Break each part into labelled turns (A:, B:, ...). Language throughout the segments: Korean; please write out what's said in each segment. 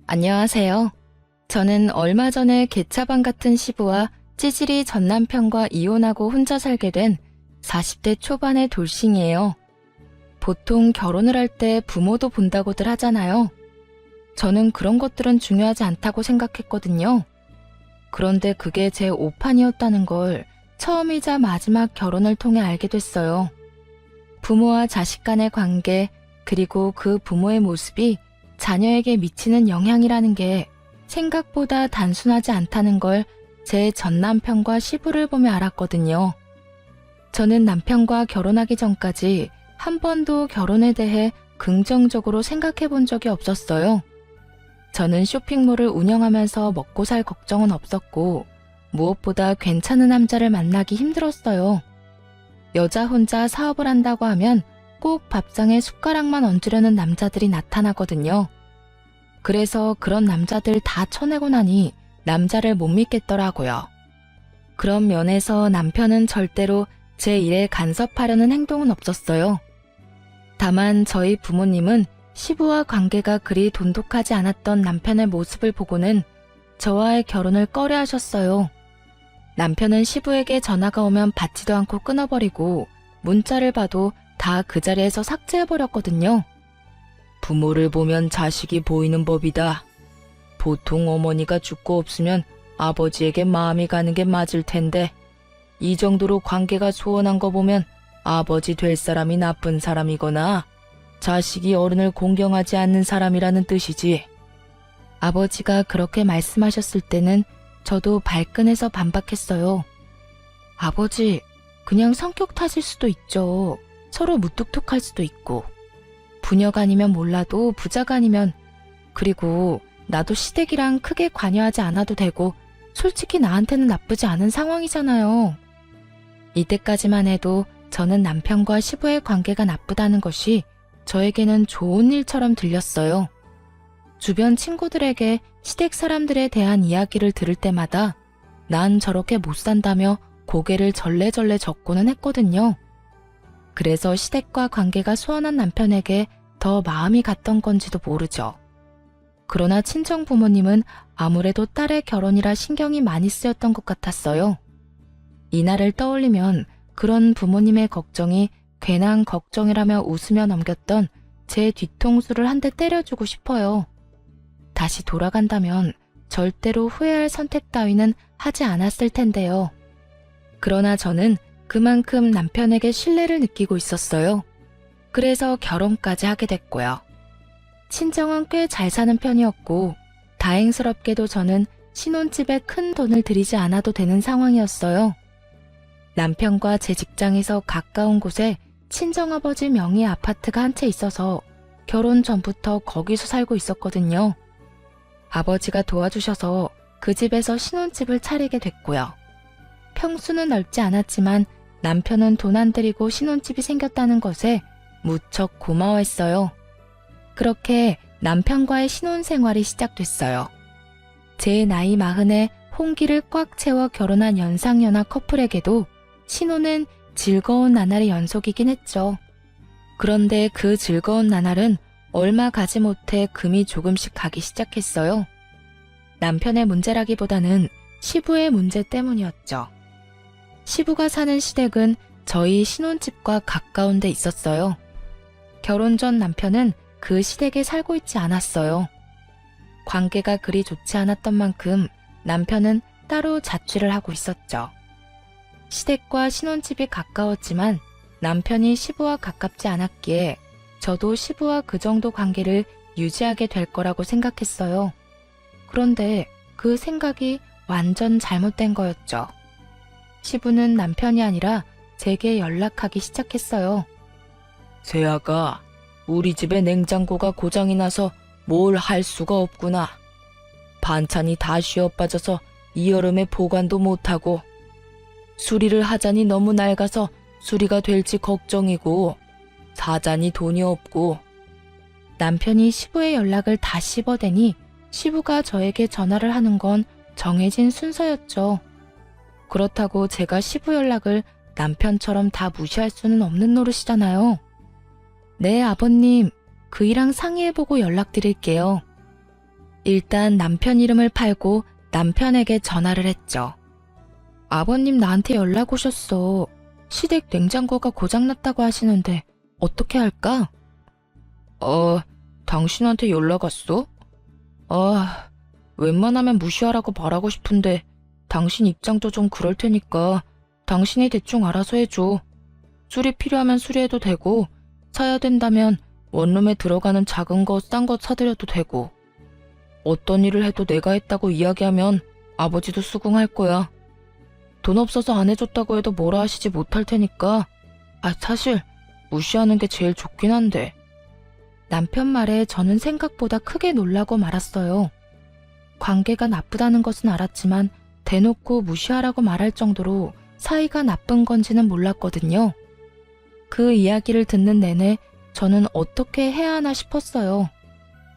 A: 안녕하세요. 저는 얼마 전에 개차반 같은 시부와 찌질이 전 남편과 이혼하고 혼자 살게 된 40대 초반의 돌싱이에요. 보통 결혼을 할 때 부모도 본다고들 하잖아요. 저는 그런 것들은 중요하지 않다고 생각했거든요. 그런데 그게 제 오판이었다는 걸 처음이자 마지막 결혼을 통해 알게 됐어요. 부모와 자식 간의 관계, 그리고 그 부모의 모습이 자녀에게 미치는 영향이라는 게 생각보다 단순하지 않다는 걸 제 전 남편과 시부를 보며 알았거든요. 저는 남편과 결혼하기 전까지 한 번도 결혼에 대해 긍정적으로 생각해 본 적이 없었어요. 저는 쇼핑몰을 운영하면서 먹고 살 걱정은 없었고 무엇보다 괜찮은 남자를 만나기 힘들었어요. 여자 혼자 사업을 한다고 하면 꼭 밥상에 숟가락만 얹으려는 남자들이 나타나거든요. 그래서 그런 남자들 다 쳐내고 나니 남자를 못 믿겠더라고요. 그런 면에서 남편은 절대로 제 일에 간섭하려는 행동은 없었어요. 다만 저희 부모님은 시부와 관계가 그리 돈독하지 않았던 남편의 모습을 보고는 저와의 결혼을 꺼려하셨어요. 남편은 시부에게 전화가 오면 받지도 않고 끊어버리고 문자를 봐도 다 그 자리에서 삭제해버렸거든요. 부모를 보면 자식이 보이는 법이다. 보통 어머니가 죽고 없으면 아버지에게 마음이 가는 게 맞을 텐데 이 정도로 관계가 소원한 거 보면 아버지 될 사람이 나쁜 사람이거나 자식이 어른을 공경하지 않는 사람이라는 뜻이지. 아버지가 그렇게 말씀하셨을 때는 저도 발끈해서 반박했어요. 아버지, 그냥 성격 탓일 수도 있죠. 서로 무뚝뚝할 수도 있고. 부녀가 아니면 몰라도 부자가 아니면, 그리고 나도 시댁이랑 크게 관여하지 않아도 되고 솔직히 나한테는 나쁘지 않은 상황이잖아요. 이때까지만 해도 저는 남편과 시부의 관계가 나쁘다는 것이 저에게는 좋은 일처럼 들렸어요. 주변 친구들에게 시댁 사람들에 대한 이야기를 들을 때마다 난 저렇게 못 산다며 고개를 절레절레 젓고는 했거든요. 그래서 시댁과 관계가 소원한 남편에게 더 마음이 갔던 건지도 모르죠. 그러나 친정 부모님은 아무래도 딸의 결혼이라 신경이 많이 쓰였던 것 같았어요. 이날을 떠올리면 그런 부모님의 걱정이 괜한 걱정이라며 웃으며 넘겼던 제 뒤통수를 한 대 때려주고 싶어요. 다시 돌아간다면 절대로 후회할 선택 따위는 하지 않았을 텐데요. 그러나 저는 그만큼 남편에게 신뢰를 느끼고 있었어요. 그래서 결혼까지 하게 됐고요. 친정은 꽤 잘 사는 편이었고 다행스럽게도 저는 신혼집에 큰 돈을 들이지 않아도 되는 상황이었어요. 남편과 제 직장에서 가까운 곳에 친정아버지 명의 아파트가 한 채 있어서 결혼 전부터 거기서 살고 있었거든요. 아버지가 도와주셔서 그 집에서 신혼집을 차리게 됐고요. 평수는 넓지 않았지만 남편은 돈 안 들이고 신혼집이 생겼다는 것에 무척 고마워했어요. 그렇게 남편과의 신혼생활이 시작됐어요. 제 나이 40에 홍기를 꽉 채워 결혼한 연상연하 커플에게도 신혼은 즐거운 나날의 연속이긴 했죠. 그런데 그 즐거운 나날은 얼마 가지 못해 금이 조금씩 가기 시작했어요. 남편의 문제라기보다는 시부의 문제 때문이었죠. 시부가 사는 시댁은 저희 신혼집과 가까운 데 있었어요. 결혼 전 남편은 그 시댁에 살고 있지 않았어요. 관계가 그리 좋지 않았던 만큼 남편은 따로 자취를 하고 있었죠. 시댁과 신혼집이 가까웠지만 남편이 시부와 가깝지 않았기에 저도 시부와 그 정도 관계를 유지하게 될 거라고 생각했어요. 그런데 그 생각이 완전 잘못된 거였죠. 시부는 남편이 아니라 제게 연락하기 시작했어요. 세아가, 우리 집에 냉장고가 고장이 나서 뭘 할 수가 없구나. 반찬이 다 쉬어빠져서 이 여름에 보관도 못하고 수리를 하자니 너무 낡아서 수리가 될지 걱정이고 사자니 돈이 없고. 남편이 시부의 연락을 다 씹어대니 시부가 저에게 전화를 하는 건 정해진 순서였죠. 그렇다고 제가 시부 연락을 남편처럼 다 무시할 수는 없는 노릇이잖아요. 네, 아버님. 그이랑 상의해보고 연락드릴게요. 일단 남편 이름을 팔고 남편에게 전화를 했죠. 아버님 나한테 연락 오셨어. 시댁 냉장고가 고장났다고 하시는데 어떻게 할까? 당신한테 연락 왔어? 웬만하면 무시하라고 말하고 싶은데 당신 입장도 좀 그럴 테니까 당신이 대충 알아서 해줘. 수리 필요하면 수리해도 되고 사야 된다면 원룸에 들어가는 작은 거, 싼 거 사드려도 되고 어떤 일을 해도 내가 했다고 이야기하면 아버지도 수긍할 거야. 돈 없어서 안 해줬다고 해도 뭐라 하시지 못할 테니까 사실 무시하는 게 제일 좋긴 한데. 남편 말에 저는 생각보다 크게 놀라고 말았어요. 관계가 나쁘다는 것은 알았지만 대놓고 무시하라고 말할 정도로 사이가 나쁜 건지는 몰랐거든요. 그 이야기를 듣는 내내 저는 어떻게 해야 하나 싶었어요.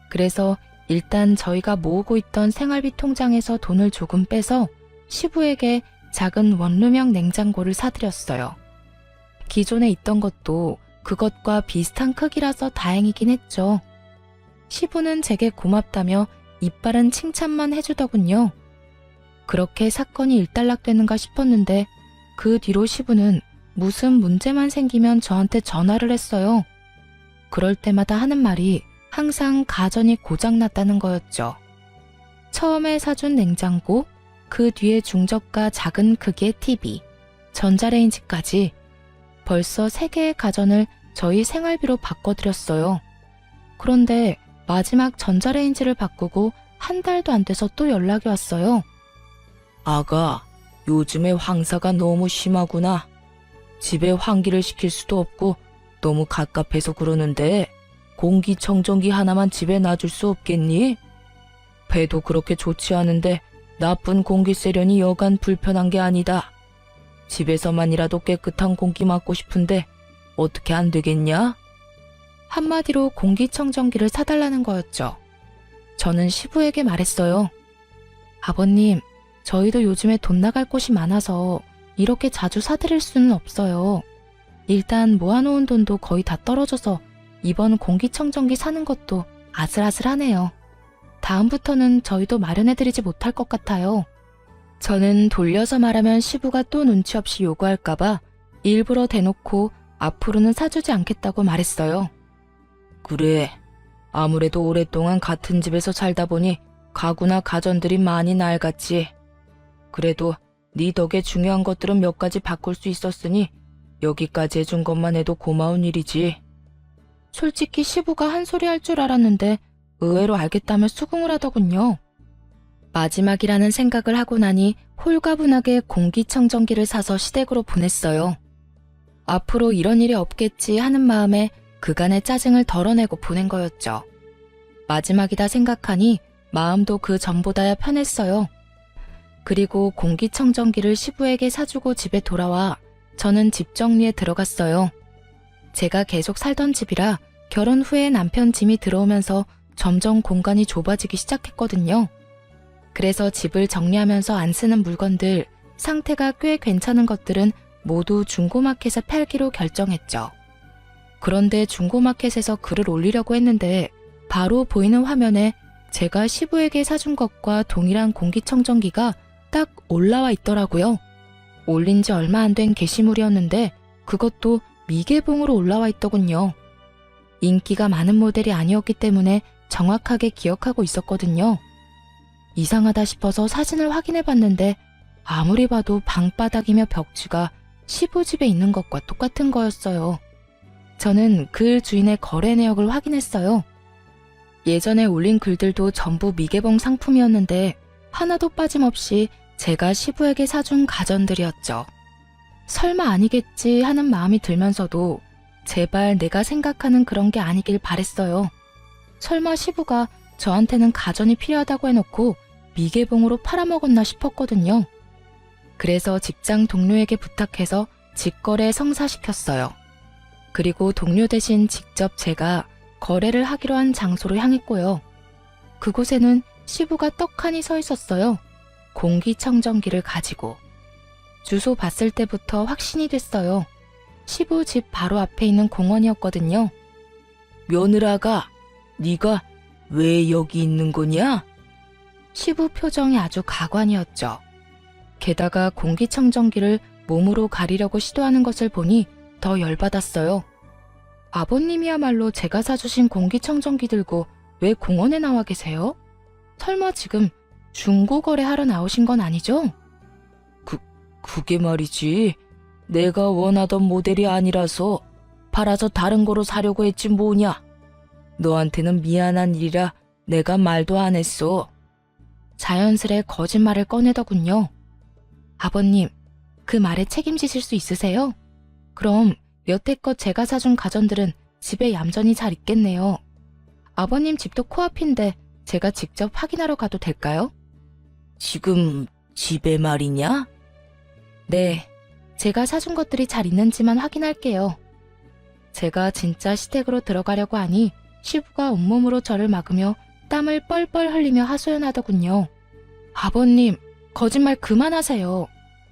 A: 그래서 일단 저희가 모으고 있던 생활비 통장에서 돈을 조금 빼서 시부에게 작은 원룸형 냉장고를 사드렸어요. 기존에 있던 것도 그것과 비슷한 크기라서 다행이긴 했죠. 시부는 제게 고맙다며 이빨은 칭찬만 해주더군요. 그렇게 사건이 일단락되는가 싶었는데 그 뒤로 시부는 무슨 문제만 생기면 저한테 전화를 했어요. 그럴 때마다 하는 말이 항상 가전이 고장났다는 거였죠. 처음에 사준 냉장고, 그 뒤에 중저가 작은 크기의 TV, 전자레인지까지 벌써 3개의 가전을 저희 생활비로 바꿔드렸어요. 그런데 마지막 전자레인지를 바꾸고 한 달도 안 돼서 또 연락이 왔어요. 아가, 요즘에 황사가 너무 심하구나. 집에 환기를 시킬 수도 없고 너무 갑갑해서 그러는데 공기청정기 하나만 집에 놔줄 수 없겠니? 배도 그렇게 좋지 않은데 나쁜 공기 쐬려니 여간 불편한 게 아니다. 집에서만이라도 깨끗한 공기 맡고 싶은데 어떻게 안 되겠냐? 한마디로 공기청정기를 사달라는 거였죠. 저는 시부에게 말했어요. 아버님, 저희도 요즘에 돈 나갈 곳이 많아서 이렇게 자주 사드릴 수는 없어요. 일단 모아놓은 돈도 거의 다 떨어져서 이번 공기청정기 사는 것도 아슬아슬하네요. 다음부터는 저희도 마련해드리지 못할 것 같아요. 저는 돌려서 말하면 시부가 또 눈치 없이 요구할까봐 일부러 대놓고 앞으로는 사주지 않겠다고 말했어요. 그래, 아무래도 오랫동안 같은 집에서 살다 보니 가구나 가전들이 많이 낡았지. 그래도 네 덕에 중요한 것들은 몇 가지 바꿀 수 있었으니 여기까지 해준 것만 해도 고마운 일이지. 솔직히 시부가 한 소리 할 줄 알았는데 의외로 알겠다며 수긍을 하더군요. 마지막이라는 생각을 하고 나니 홀가분하게 공기청정기를 사서 시댁으로 보냈어요. 앞으로 이런 일이 없겠지 하는 마음에 그간의 짜증을 덜어내고 보낸 거였죠. 마지막이다 생각하니 마음도 그 전보다야 편했어요. 그리고 공기청정기를 시부에게 사주고 집에 돌아와 저는 집 정리에 들어갔어요. 제가 계속 살던 집이라 결혼 후에 남편 짐이 들어오면서 점점 공간이 좁아지기 시작했거든요. 그래서 집을 정리하면서 안 쓰는 물건들, 상태가 꽤 괜찮은 것들은 모두 중고마켓에 팔기로 결정했죠. 그런데 중고마켓에서 글을 올리려고 했는데 바로 보이는 화면에 제가 시부에게 사준 것과 동일한 공기청정기가 딱 올라와 있더라고요. 올린 지 얼마 안 된 게시물이었는데 그것도 미개봉으로 올라와 있더군요. 인기가 많은 모델이 아니었기 때문에 정확하게 기억하고 있었거든요. 이상하다 싶어서 사진을 확인해 봤는데 아무리 봐도 방바닥이며 벽지가 시부 집에 있는 것과 똑같은 거였어요. 저는 글 주인의 거래 내역을 확인했어요. 예전에 올린 글들도 전부 미개봉 상품이었는데 하나도 빠짐없이 제가 시부에게 사준 가전들이었죠. 설마 아니겠지 하는 마음이 들면서도 제발 내가 생각하는 그런 게 아니길 바랬어요. 설마 시부가 저한테는 가전이 필요하다고 해놓고 미개봉으로 팔아먹었나 싶었거든요. 그래서 직장 동료에게 부탁해서 직거래 성사시켰어요. 그리고 동료 대신 직접 제가 거래를 하기로 한 장소로 향했고요. 그곳에는 시부가 떡하니 서 있었어요. 공기청정기를 가지고. 주소 봤을 때부터 확신이 됐어요. 시부 집 바로 앞에 있는 공원이었거든요. 며느라가, 네가 왜 여기 있는 거냐? 시부 표정이 아주 가관이었죠. 게다가 공기청정기를 몸으로 가리려고 시도하는 것을 보니 더 열받았어요. 아버님이야말로 제가 사주신 공기청정기 들고 왜 공원에 나와 계세요? 설마 지금 중고거래 하러 나오신 건 아니죠? 그게 말이지. 내가 원하던 모델이 아니라서 팔아서 다른 거로 사려고 했지 뭐냐. 너한테는 미안한 일이라 내가 말도 안 했어. 자연스레 거짓말을 꺼내더군요. 아버님, 그 말에 책임지실 수 있으세요? 그럼 여태껏 제가 사준 가전들은 집에 얌전히 잘 있겠네요. 아버님 집도 코앞인데 제가 직접 확인하러 가도 될까요? 지금 집에 말이냐? 네, 제가 사준 것들이 잘 있는지만 확인할게요. 제가 진짜 시댁으로 들어가려고 하니 시부가 온몸으로 저를 막으며 땀을 뻘뻘 흘리며 하소연하더군요. 아버님, 거짓말 그만하세요.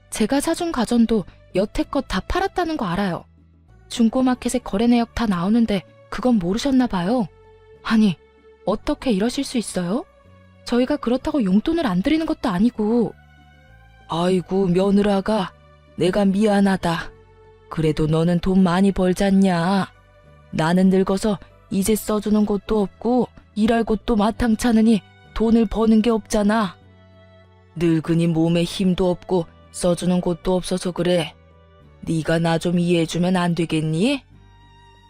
A: 제가 사준 가전도 여태껏 다 팔았다는 거 알아요. 중고마켓에 거래 내역 다 나오는데 그건 모르셨나 봐요. 아니, 어떻게 이러실 수 있어요? 저희가 그렇다고 용돈을 안 드리는 것도 아니고. 아이고, 며느라가, 내가 미안하다. 그래도 너는 돈 많이 벌잖냐. 나는 늙어서 이제 써주는 곳도 없고 일할 곳도 마땅찮으니 돈을 버는 게 없잖아. 늙으니 몸에 힘도 없고 써주는 곳도 없어서 그래. 네가 나 좀 이해해주면 안 되겠니?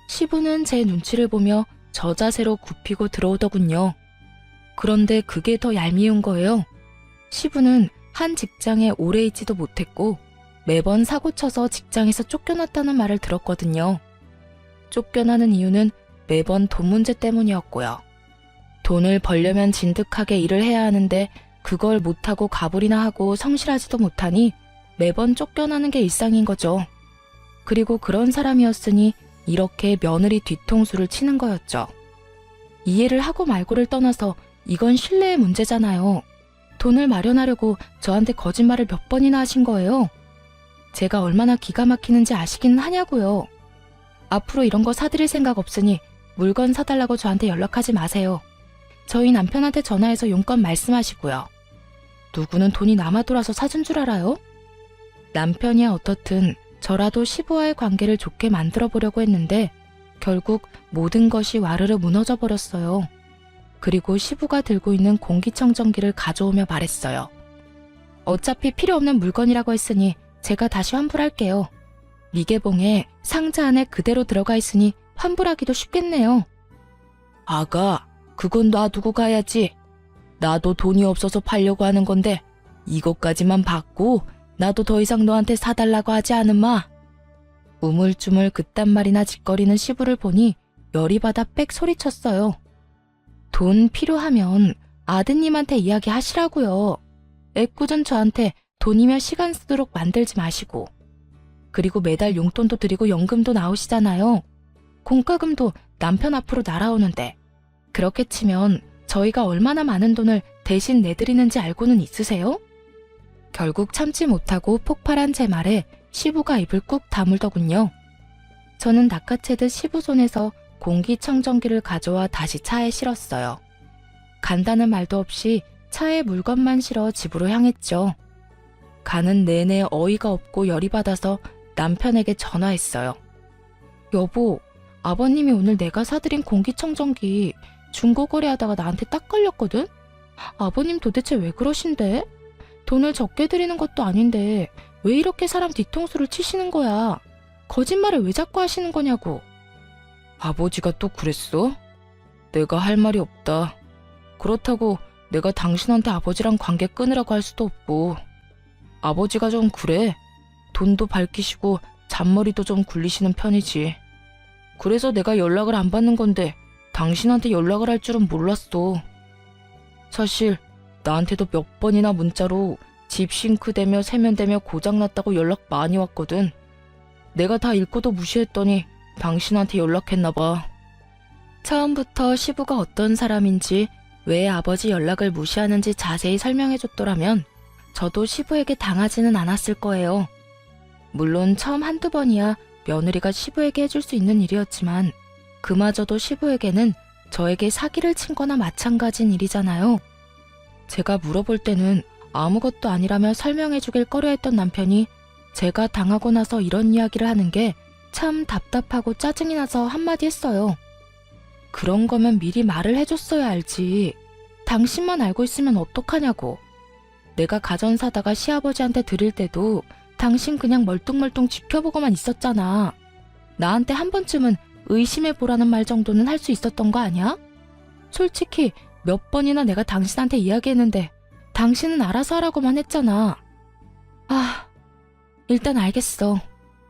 A: 시부는 제 눈치를 보며 저 자세로 굽히고 들어오더군요. 그런데 그게 더 얄미운 거예요. 시부는 한 직장에 오래 있지도 못했고 매번 사고쳐서 직장에서 쫓겨났다는 말을 들었거든요. 쫓겨나는 이유는 매번 돈 문제 때문이었고요. 돈을 벌려면 진득하게 일을 해야 하는데 그걸 못하고 가불이나 하고 성실하지도 못하니 매번 쫓겨나는 게 일상인 거죠. 그리고 그런 사람이었으니 이렇게 며느리 뒤통수를 치는 거였죠. 이해를 하고 말고를 떠나서 이건 신뢰의 문제잖아요. 돈을 마련하려고 저한테 거짓말을 몇 번이나 하신 거예요. 제가 얼마나 기가 막히는지 아시기는 하냐고요. 앞으로 이런 거 사드릴 생각 없으니 물건 사달라고 저한테 연락하지 마세요. 저희 남편한테 전화해서 용건 말씀하시고요. 누구는 돈이 남아 돌아서 사준 줄 알아요? 남편이야 어떻든 저라도 시부와의 관계를 좋게 만들어 보려고 했는데 결국 모든 것이 와르르 무너져 버렸어요. 그리고 시부가 들고 있는 공기청정기를 가져오며 말했어요. 어차피 필요 없는 물건이라고 했으니 제가 다시 환불할게요. 미개봉에 상자 안에 그대로 들어가 있으니 환불하기도 쉽겠네요. 아가, 그건 놔두고 가야지. 나도 돈이 없어서 팔려고 하는 건데 이것까지만 받고 나도 더 이상 너한테 사달라고 하지 않으마. 우물쭈물 그딴 말이나 짓거리는 시부를 보니 열이 받아 빽 소리쳤어요. 돈 필요하면 아드님한테 이야기하시라고요. 애꿎은 저한테 돈이며 시간 쓰도록 만들지 마시고. 그리고 매달 용돈도 드리고 연금도 나오시잖아요. 공과금도 남편 앞으로 날아오는데 그렇게 치면 저희가 얼마나 많은 돈을 대신 내드리는지 알고는 있으세요? 결국 참지 못하고 폭발한 제 말에 시부가 입을 꾹 다물더군요. 저는 낚아채듯 시부 손에서 공기청정기를 가져와 다시 차에 실었어요. 간다는 말도 없이 차에 물건만 실어 집으로 향했죠. 가는 내내 어이가 없고 열이 받아서 남편에게 전화했어요. 여보, 아버님이 오늘 내가 사드린 공기청정기 중고거래하다가 나한테 딱 걸렸거든? 아버님 도대체 왜 그러신데? 돈을 적게 드리는 것도 아닌데 왜 이렇게 사람 뒤통수를 치시는 거야? 거짓말을 왜 자꾸 하시는 거냐고. 아버지가 또 그랬어? 내가 할 말이 없다. 그렇다고 내가 당신한테 아버지랑 관계 끊으라고 할 수도 없고. 아버지가 좀 그래. 돈도 밝히시고 잔머리도 좀 굴리시는 편이지. 그래서 내가 연락을 안 받는 건데 당신한테 연락을 할 줄은 몰랐어. 사실 나한테도 몇 번이나 문자로 집 싱크대며 세면대며 고장났다고 연락 많이 왔거든. 내가 다 읽고도 무시했더니 당신한테 연락했나 봐. 처음부터 시부가 어떤 사람인지 왜 아버지 연락을 무시하는지 자세히 설명해줬더라면 저도 시부에게 당하지는 않았을 거예요. 물론 처음 한두 번이야 며느리가 시부에게 해줄 수 있는 일이었지만 그마저도 시부에게는 저에게 사기를 친 거나 마찬가지인 일이잖아요. 제가 물어볼 때는 아무것도 아니라며 설명해주길 꺼려했던 남편이 제가 당하고 나서 이런 이야기를 하는 게 참 답답하고 짜증이 나서 한마디 했어요. 그런 거면 미리 말을 해줬어야 알지. 당신만 알고 있으면 어떡하냐고. 내가 가전 사다가 시아버지한테 드릴 때도 당신 그냥 멀뚱멀뚱 지켜보고만 있었잖아. 나한테 한 번쯤은 의심해보라는 말 정도는 할 수 있었던 거 아니야? 솔직히 몇 번이나 내가 당신한테 이야기했는데 당신은 알아서 하라고만 했잖아. 아, 일단 알겠어.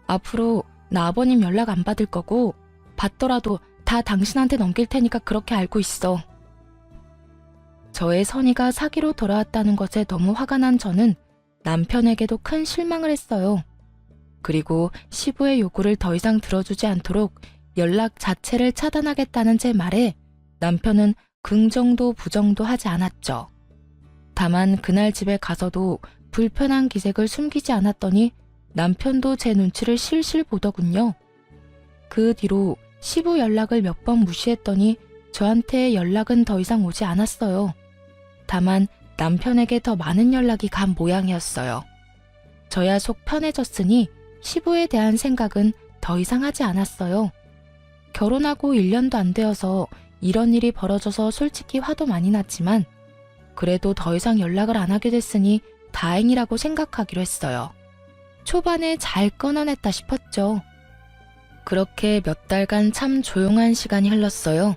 A: 앞으로 나 아버님 연락 안 받을 거고 받더라도 다 당신한테 넘길 테니까 그렇게 알고 있어. 저의 선의가 사기로 돌아왔다는 것에 너무 화가 난 저는 남편에게도 큰 실망을 했어요. 그리고 시부의 요구를 더 이상 들어주지 않도록 연락 자체를 차단하겠다는 제 말에 남편은 긍정도 부정도 하지 않았죠. 다만 그날 집에 가서도 불편한 기색을 숨기지 않았더니 남편도 제 눈치를 실실 보더군요. 그 뒤로 시부 연락을 몇 번 무시했더니 저한테 연락은 더 이상 오지 않았어요. 다만 남편에게 더 많은 연락이 간 모양이었어요. 저야 속 편해졌으니 시부에 대한 생각은 더 이상 하지 않았어요. 결혼하고 1년도 안 되어서 이런 일이 벌어져서 솔직히 화도 많이 났지만 그래도 더 이상 연락을 안 하게 됐으니 다행이라고 생각하기로 했어요. 초반에 잘 끊어냈다 싶었죠. 그렇게 몇 달간 참 조용한 시간이 흘렀어요.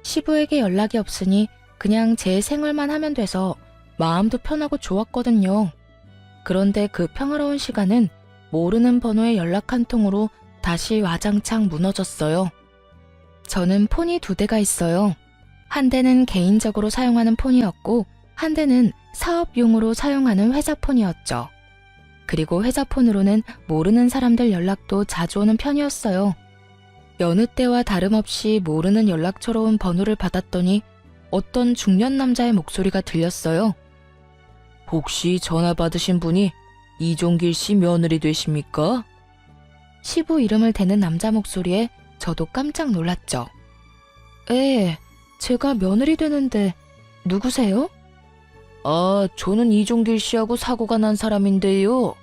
A: 시부에게 연락이 없으니 그냥 제 생활만 하면 돼서 마음도 편하고 좋았거든요. 그런데 그 평화로운 시간은 모르는 번호의 연락 한 통으로 다시 와장창 무너졌어요. 저는 폰이 2대가 있어요. 한 대는 개인적으로 사용하는 폰이었고 한 대는 사업용으로 사용하는 회사 폰이었죠. 그리고 회사 폰으로는 모르는 사람들 연락도 자주 오는 편이었어요. 여느 때와 다름없이 모르는 연락처로 온 번호를 받았더니 어떤 중년 남자의 목소리가 들렸어요. 혹시 전화 받으신 분이 이종길 씨 며느리 되십니까? 시부 이름을 대는 남자 목소리에 저도 깜짝 놀랐죠. 예, 제가 며느리 되는데 누구세요? 아, 저는 이종길 씨하고 사고가 난 사람인데요.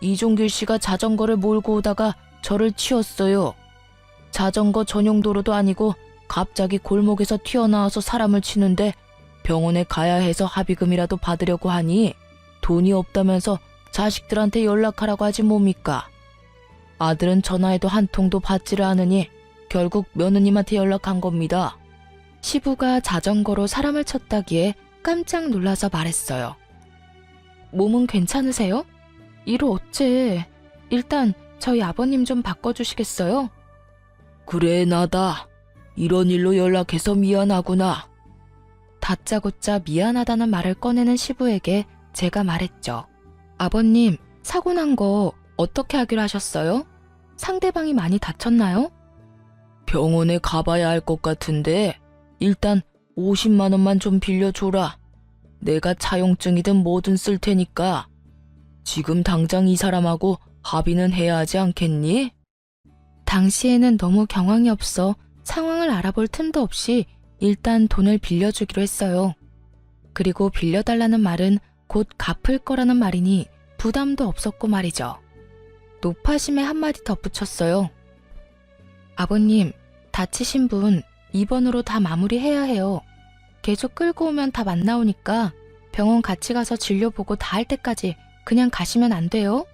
A: 이종길 씨가 자전거를 몰고 오다가 저를 치었어요. 자전거 전용 도로도 아니고 갑자기 골목에서 튀어나와서 사람을 치는데 병원에 가야 해서 합의금이라도 받으려고 하니 돈이 없다면서 자식들한테 연락하라고 하지 뭡니까? 아들은 전화해도 한 통도 받지를 않으니 결국 며느님한테 연락한 겁니다. 시부가 자전거로 사람을 쳤다기에 깜짝 놀라서 말했어요. 몸은 괜찮으세요? 이로 어째. 일단 저희 아버님 좀 바꿔주시겠어요? 그래, 나다. 이런 일로 연락해서 미안하구나. 다짜고짜 미안하다는 말을 꺼내는 시부에게 제가 말했죠. 아버님, 사고 난 거 어떻게 하기로 하셨어요? 상대방이 많이 다쳤나요? 병원에 가봐야 할 것 같은데 일단 50만 원만 좀 빌려줘라. 내가 차용증이든 뭐든 쓸 테니까. 지금 당장 이 사람하고 합의는 해야 하지 않겠니? 당시에는 너무 경황이 없어 상황을 알아볼 틈도 없이 일단 돈을 빌려주기로 했어요. 그리고 빌려달라는 말은 곧 갚을 거라는 말이니 부담도 없었고 말이죠. 노파심에 한마디 덧붙였어요. 아버님, 다치신 분 입원으로 다 마무리해야 해요. 계속 끌고 오면 답 안 나오니까 병원 같이 가서 진료 보고 다 할 때까지 그냥 가시면 안 돼요?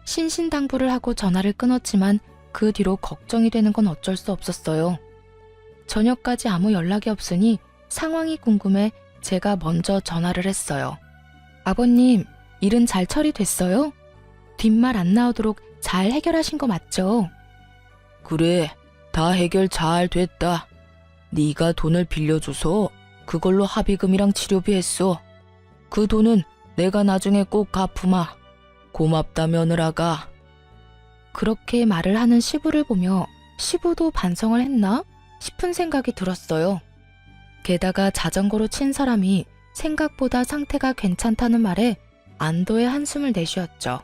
A: 신신당부를 하고 전화를 끊었지만 그 뒤로 걱정이 되는 건 어쩔 수 없었어요. 저녁까지 아무 연락이 없으니 상황이 궁금해 제가 먼저 전화를 했어요. 아버님, 일은 잘 처리됐어요? 뒷말 안 나오도록 잘 해결하신 거 맞죠? 그래, 다 해결 잘 됐다. 네가 돈을 빌려줘서 그걸로 합의금이랑 치료비 했어. 그 돈은 내가 나중에 꼭 갚으마. 고맙다, 며느라가. 그렇게 말을 하는 시부를 보며 시부도 반성을 했나 싶은 생각이 들었어요. 게다가 자전거로 친 사람이 생각보다 상태가 괜찮다는 말에 안도의 한숨을 내쉬었죠.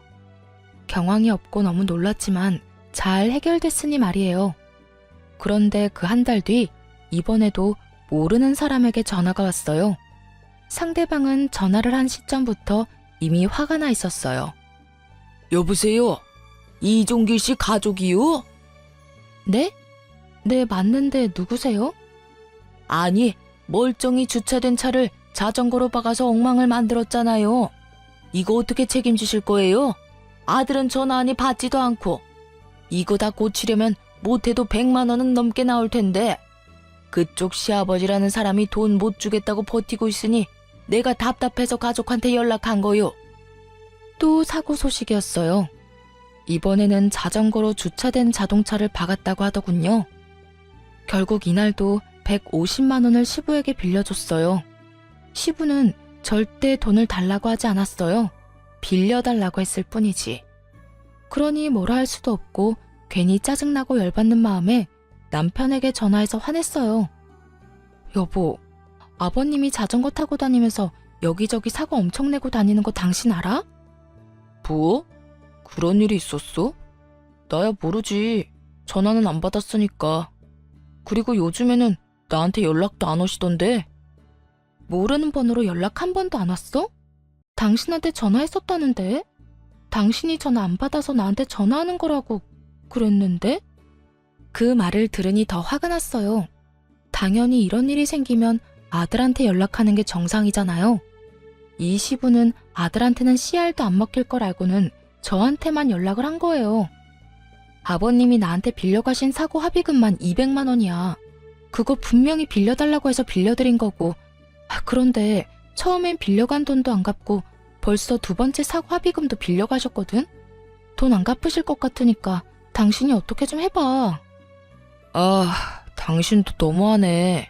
A: 경황이 없고 너무 놀랐지만 잘 해결됐으니 말이에요. 그런데 그 한 달 뒤 이번에도 모르는 사람에게 전화가 왔어요. 상대방은 전화를 한 시점부터 이미 화가 나 있었어요.
B: 여보세요? 이종길 씨 가족이요?
A: 네? 네, 맞는데 누구세요?
B: 아니, 멀쩡히 주차된 차를 자전거로 박아서 엉망을 만들었잖아요. 이거 어떻게 책임지실 거예요? 아들은 전화 받지도 않고. 이거 다 고치려면 못해도 100만 원은 넘게 나올 텐데. 그쪽 시아버지라는 사람이 돈 못 주겠다고 버티고 있으니 내가 답답해서 가족한테 연락한 거요.
A: 또 사고 소식이었어요. 이번에는 자전거로 주차된 자동차를 박았다고 하더군요. 결국 이날도 150만 원을 시부에게 빌려줬어요. 시부는 절대 돈을 달라고 하지 않았어요. 빌려달라고 했을 뿐이지. 그러니 뭐라 할 수도 없고 괜히 짜증나고 열받는 마음에 남편에게 전화해서 화냈어요. 여보, 아버님이 자전거 타고 다니면서 여기저기 사고 엄청 내고 다니는 거 당신 알아?
B: 뭐? 그런 일이 있었어? 나야 모르지. 전화는 안 받았으니까. 그리고 요즘에는 나한테 연락도 안 오시던데.
A: 모르는 번호로 연락 한 번도 안 왔어? 당신한테 전화했었다는데? 당신이 전화 안 받아서 나한테 전화하는 거라고 그랬는데? 그 말을 들으니 더 화가 났어요. 당연히 이런 일이 생기면 아들한테 연락하는 게 정상이잖아요. 이 시부는 아들한테는 씨알도 안 먹힐 걸 알고는 저한테만 연락을 한 거예요. 아버님이 나한테 빌려가신 사고 합의금만 200만 원이야. 그거 분명히 빌려달라고 해서 빌려드린 거고. 그런데 처음엔 빌려간 돈도 안 갚고 벌써 두 번째 사고 합의금도 빌려가셨거든? 돈 안 갚으실 것 같으니까 당신이 어떻게 좀 해봐.
B: 아, 당신도 너무하네.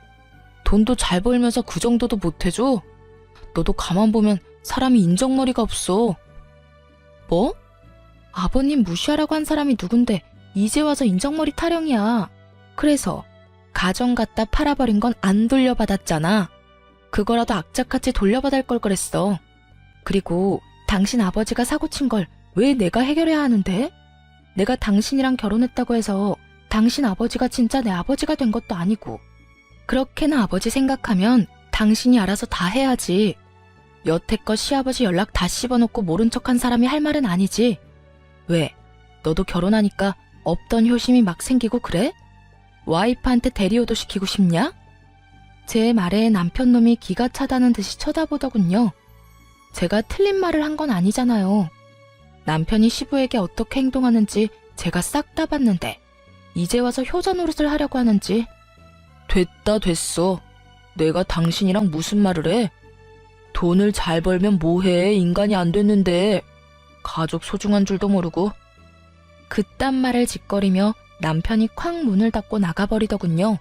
B: 돈도 잘 벌면서 그 정도도 못해줘? 너도 가만 보면 사람이 인정머리가 없어.
A: 뭐? 아버님 무시하라고 한 사람이 누군데 이제 와서 인정머리 타령이야. 그래서 가정 갖다 팔아버린 건 안 돌려받았잖아. 그거라도 악착같이 돌려받을 걸 그랬어. 그리고 당신 아버지가 사고친 걸 왜 내가 해결해야 하는데? 내가 당신이랑 결혼했다고 해서 당신 아버지가 진짜 내 아버지가 된 것도 아니고. 그렇게나 아버지 생각하면 당신이 알아서 다 해야지. 여태껏 시아버지 연락 다 씹어놓고 모른 척한 사람이 할 말은 아니지. 왜? 너도 결혼하니까 없던 효심이 막 생기고 그래? 와이프한테 대리오도 시키고 싶냐? 제 말에 남편놈이 기가 차다는 듯이 쳐다보더군요. 제가 틀린 말을 한 건 아니잖아요. 남편이 시부에게 어떻게 행동하는지 제가 싹 다 봤는데 이제 와서 효자 노릇을 하려고 하는지.
B: 됐다 됐어. 내가 당신이랑 무슨 말을 해? 돈을 잘 벌면 뭐해. 인간이 안 됐는데. 가족 소중한 줄도 모르고.
A: 그딴 말을 짓거리며 남편이 쾅 문을 닫고 나가버리더군요.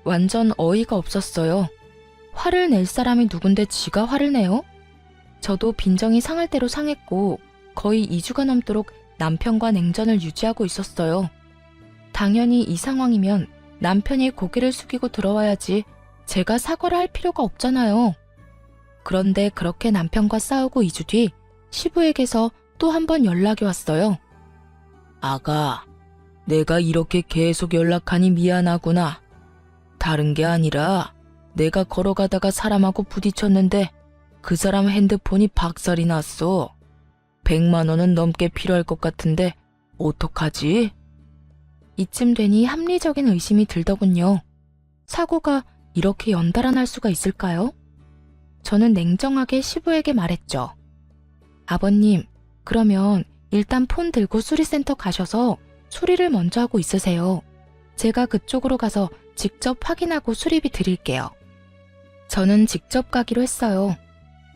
A: 완전 어이가 없었어요. 화를 낼 사람이 누군데 지가 화를 내요? 저도 빈정이 상할 대로 상했고 거의 2주가 넘도록 남편과 냉전을 유지하고 있었어요. 당연히 이 상황이면 남편이 고개를 숙이고 들어와야지 제가 사과를 할 필요가 없잖아요. 그런데 그렇게 남편과 싸우고 2주 뒤 시부에게서 또 한 번 연락이 왔어요.
B: 아가, 내가 이렇게 계속 연락하니 미안하구나. 다른 게 아니라 내가 걸어가다가 사람하고 부딪혔는데 그 사람 핸드폰이 박살이 났어. 100만 원은 넘게 필요할 것 같은데 어떡하지?
A: 이쯤 되니 합리적인 의심이 들더군요. 사고가 이렇게 연달아 날 수가 있을까요? 저는 냉정하게 시부에게 말했죠. 아버님, 그러면 일단 폰 들고 수리센터 가셔서 수리를 먼저 하고 있으세요. 제가 그쪽으로 가서 직접 확인하고 수리비 드릴게요. 저는 직접 가기로 했어요.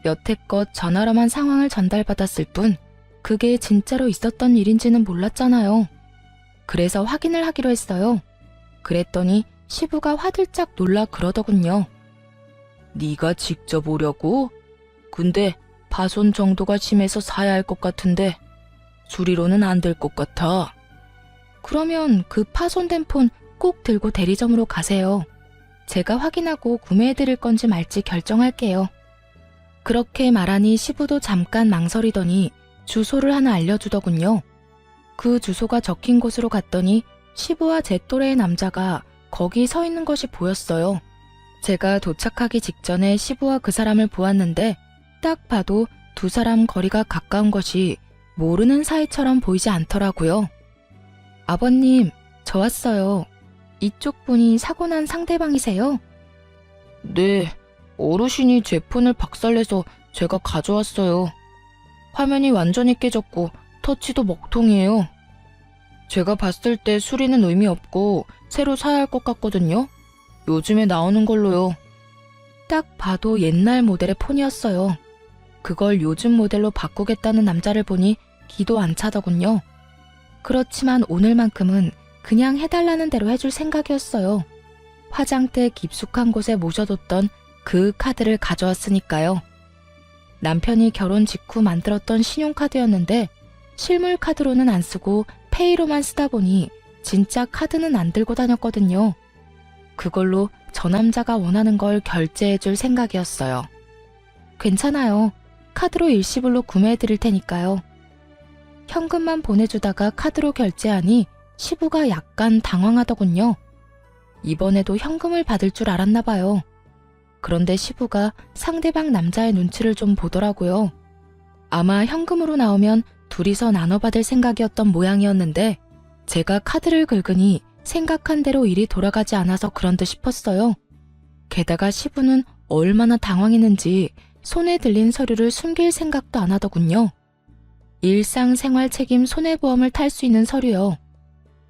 A: 여태껏 전화로만 상황을 전달받았을 뿐 그게 진짜로 있었던 일인지는 몰랐잖아요. 그래서 확인을 하기로 했어요. 그랬더니 시부가 화들짝 놀라 그러더군요.
B: 네가 직접 오려고? 근데 파손 정도가 심해서 사야 할 것 같은데 수리로는 안 될 것 같아.
A: 그러면 그 파손된 폰 꼭 들고 대리점으로 가세요. 제가 확인하고 구매해드릴 건지 말지 결정할게요. 그렇게 말하니 시부도 잠깐 망설이더니 주소를 하나 알려주더군요. 그 주소가 적힌 곳으로 갔더니 시부와 제 또래의 남자가 거기 서 있는 것이 보였어요. 제가 도착하기 직전에 시부와 그 사람을 보았는데 딱 봐도 두 사람 거리가 가까운 것이 모르는 사이처럼 보이지 않더라고요. 아버님, 저 왔어요. 이쪽 분이 사고 난 상대방이세요?
B: 네, 어르신이 제 폰을 박살내서 제가 가져왔어요. 화면이 완전히 깨졌고 터치도 먹통이에요. 제가 봤을 때 수리는 의미 없고 새로 사야 할 것 같거든요. 요즘에 나오는 걸로요.
A: 딱 봐도 옛날 모델의 폰이었어요. 그걸 요즘 모델로 바꾸겠다는 남자를 보니 기도 안 차더군요. 그렇지만 오늘만큼은 그냥 해달라는 대로 해줄 생각이었어요. 화장대 깊숙한 곳에 모셔뒀던 그 카드를 가져왔으니까요. 남편이 결혼 직후 만들었던 신용카드였는데 실물 카드로는 안 쓰고 페이로만 쓰다 보니 진짜 카드는 안 들고 다녔거든요. 그걸로 저 남자가 원하는 걸 결제해줄 생각이었어요. 괜찮아요. 카드로 일시불로 구매해드릴 테니까요. 현금만 보내주다가 카드로 결제하니 시부가 약간 당황하더군요. 이번에도 현금을 받을 줄 알았나 봐요. 그런데 시부가 상대방 남자의 눈치를 좀 보더라고요. 아마 현금으로 나오면 둘이서 나눠받을 생각이었던 모양이었는데 제가 카드를 긁으니 생각한 대로 일이 돌아가지 않아서 그런 듯 싶었어요. 게다가 시부는 얼마나 당황했는지 손에 들린 서류를 숨길 생각도 안 하더군요. 일상생활 책임 손해보험을 탈 수 있는 서류요.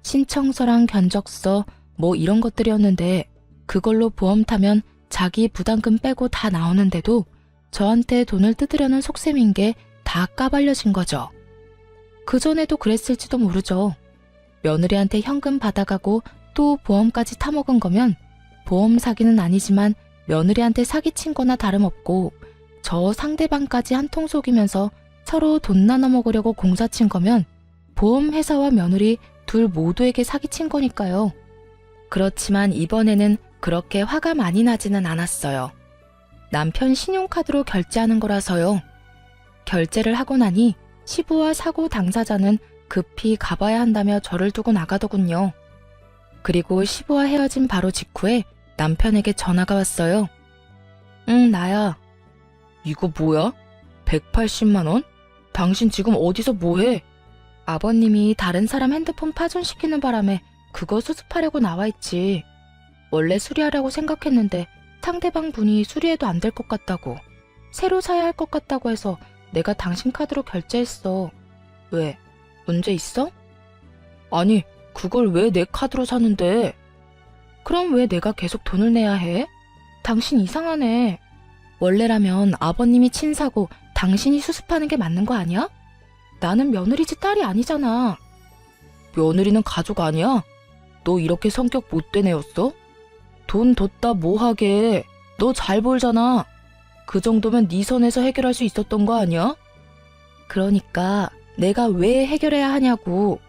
A: 신청서랑 견적서 뭐 이런 것들이었는데 그걸로 보험 타면 자기 부담금 빼고 다 나오는데도 저한테 돈을 뜯으려는 속셈인 게 다 까발려진 거죠. 그전에도 그랬을지도 모르죠. 며느리한테 현금 받아가고 또 보험까지 타먹은 거면 보험 사기는 아니지만 며느리한테 사기친 거나 다름없고 저 상대방까지 한통 속이면서 서로 돈 나눠 먹으려고 공사친 거면 보험회사와 며느리 둘 모두에게 사기친 거니까요. 그렇지만 이번에는 그렇게 화가 많이 나지는 않았어요. 남편 신용카드로 결제하는 거라서요. 결제를 하고 나니 시부와 사고 당사자는 급히 가봐야 한다며 저를 두고 나가더군요. 그리고 시부와 헤어진 바로 직후에 남편에게 전화가 왔어요. 응, 나야.
B: 이거 뭐야? 180만 원? 당신 지금 어디서 뭐해?
A: 아버님이 다른 사람 핸드폰 파손시키는 바람에 그거 수습하려고 나와있지. 원래 수리하려고 생각했는데 상대방 분이 수리해도 안 될 것 같다고, 새로 사야 할 것 같다고 해서 내가 당신 카드로 결제했어. 왜? 문제 있어?
B: 아니, 그걸 왜 내 카드로 사는데?
A: 그럼 왜 내가 계속 돈을 내야 해? 당신 이상하네. 원래라면 아버님이 친 사고 당신이 수습하는 게 맞는 거 아니야? 나는 며느리 집 딸이 아니잖아.
B: 며느리는 가족 아니야? 너 이렇게 성격 못된 애였어? 돈 뒀다 뭐하게. 너 잘 벌잖아. 그 정도면 네 선에서 해결할 수 있었던 거 아니야?
A: 그러니까 내가 왜 해결해야 하냐고.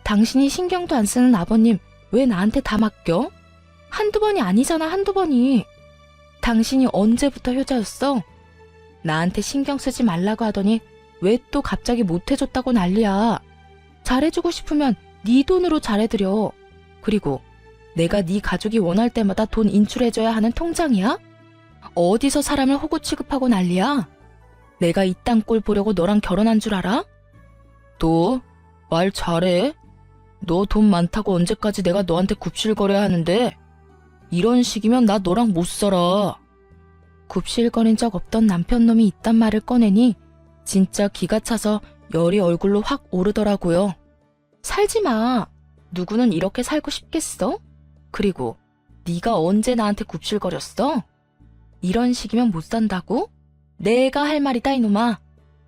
A: 당신이 신경도 안 쓰는 아버님 왜 나한테 다 맡겨? 한두 번이 아니잖아, 한두 번이. 당신이 언제부터 효자였어? 나한테 신경 쓰지 말라고 하더니 왜 또 갑자기 못해줬다고 난리야. 잘해주고 싶으면 네 돈으로 잘해드려. 그리고 내가 네 가족이 원할 때마다 돈 인출해줘야 하는 통장이야? 어디서 사람을 호구 취급하고 난리야? 내가 이 땅 꼴 보려고 너랑 결혼한 줄 알아?
B: 너 말 잘해. 너 돈 많다고 언제까지 내가 너한테 굽실거려야 하는데? 이런 식이면 나 너랑 못 살아.
A: 굽실거린 적 없던 남편놈이 이딴 말을 꺼내니 진짜 기가 차서 열이 얼굴로 확 오르더라고요. 살지 마. 누구는 이렇게 살고 싶겠어? 그리고 네가 언제 나한테 굽실거렸어? 이런 식이면 못 산다고? 내가 할 말이다, 이놈아.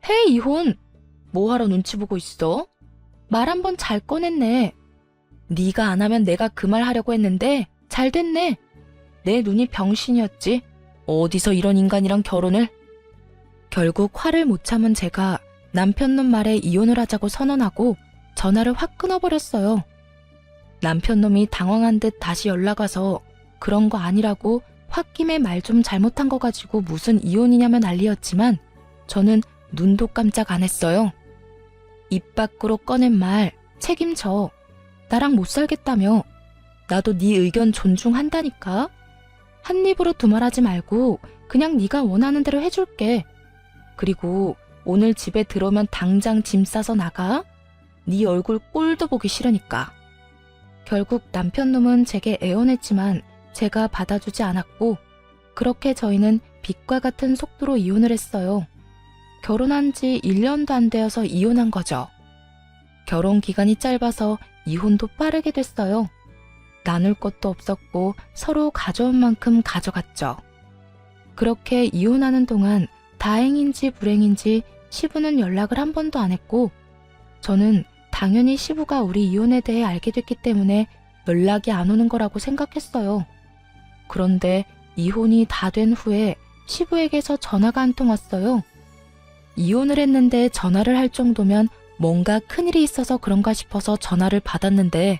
A: 해, 이혼. 뭐하러 눈치 보고 있어? 말 한 번 잘 꺼냈네. 네가 안 하면 내가 그 말 하려고 했는데 잘 됐네. 내 눈이 병신이었지. 어디서 이런 인간이랑 결혼을? 결국 화를 못 참은 제가 남편놈 말에 이혼을 하자고 선언하고 전화를 확 끊어버렸어요. 남편놈이 당황한 듯 다시 연락 와서 그런 거 아니라고 홧김에 말 좀 잘못한 거 가지고 무슨 이혼이냐며 난리였지만 저는 눈도 깜짝 안 했어요. 입 밖으로 꺼낸 말 책임져. 나랑 못 살겠다며. 나도 네 의견 존중한다니까. 한 입으로 두말하지 말고 그냥 네가 원하는 대로 해줄게. 그리고 오늘 집에 들어오면 당장 짐 싸서 나가. 네 얼굴 꼴도 보기 싫으니까. 결국 남편 놈은 제게 애원했지만 제가 받아주지 않았고 그렇게 저희는 빛과 같은 속도로 이혼을 했어요. 결혼한 지 1년도 안 되어서 이혼한 거죠. 결혼 기간이 짧아서 이혼도 빠르게 됐어요. 나눌 것도 없었고 서로 가져온 만큼 가져갔죠. 그렇게 이혼하는 동안 다행인지 불행인지 시부는 연락을 한 번도 안 했고 저는 당연히 시부가 우리 이혼에 대해 알게 됐기 때문에 연락이 안 오는 거라고 생각했어요. 그런데 이혼이 다 된 후에 시부에게서 전화가 한 통 왔어요. 이혼을 했는데 전화를 할 정도면 뭔가 큰일이 있어서 그런가 싶어서 전화를 받았는데